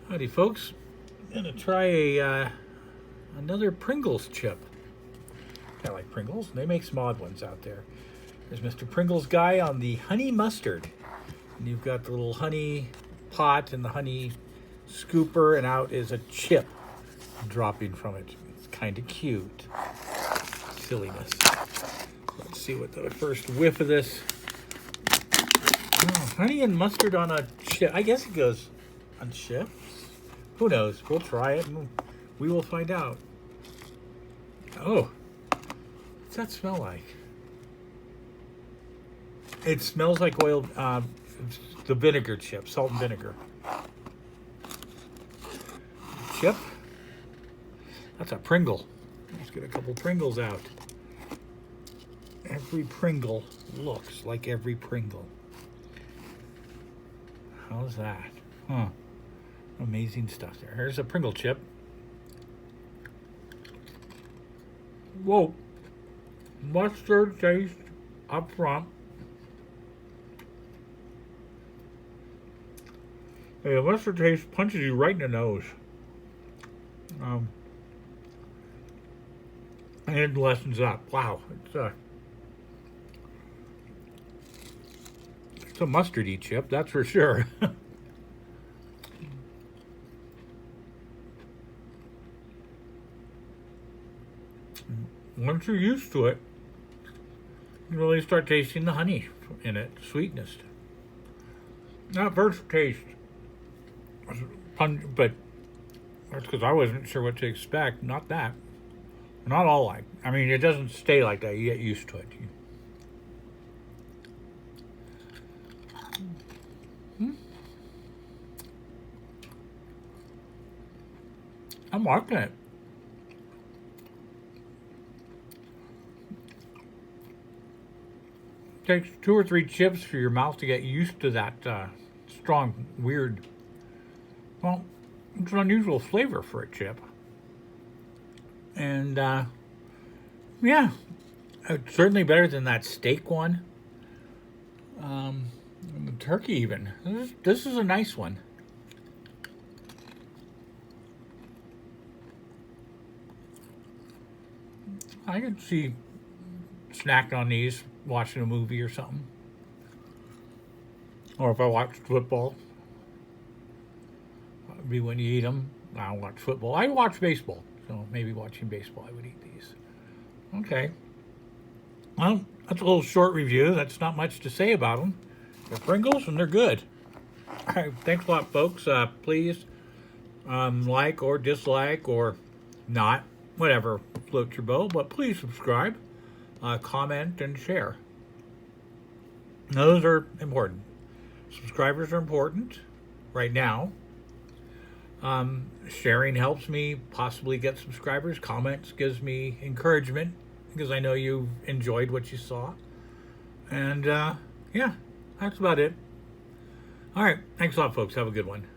Howdy, folks. I'm gonna try another Pringles chip. I like Pringles. They make some odd ones out there. There's Mr. Pringles guy on the honey mustard. And you've got the little honey pot and the honey scooper, and out is a chip dropping from it. It's kind of cute. Silliness. Let's see what the first whiff of this. Oh, honey and mustard on a chip. I guess it goes on chips. Who knows? We'll try it and we will find out. Oh, what's that smell like? It smells like oiled, the vinegar chip, salt and vinegar. Chip. That's a Pringle. Let's get a couple Pringles out. Every Pringle looks like every Pringle. How's that? Huh. Amazing stuff there. Here's a Pringle chip. Whoa. Mustard taste up front. Hey, the mustard taste punches you right in the nose. And it lessens up. Wow. It's a mustardy chip, that's for sure. Once you're used to it, you really start tasting the honey in it, sweetness. Not first taste, but that's because I wasn't sure what to expect. Not that. Not all like. I mean, it doesn't stay like that. You get used to it. I'm liking it. Takes 2 or 3 chips for your mouth to get used to that strong, weird, well, it's an unusual flavor for a chip. And, yeah, it's certainly better than that steak one. And the turkey even. This is a nice one. I could see snacking on these, watching a movie or something. Or if I watched football. That would be when you eat them. I don't watch football. I watch baseball. So maybe watching baseball I would eat these. Okay. Well, that's a little short review. That's not much to say about them. They're Pringles and they're good. All right. Thanks a lot, folks. Please like or dislike or not. Whatever floats your boat. But please subscribe, comment, and share. Those are important. Subscribers are important right now. Sharing helps me possibly get subscribers. Comments gives me encouragement because I know you enjoyed what you saw. And yeah, that's about it. All right. Thanks a lot, folks. Have a good one.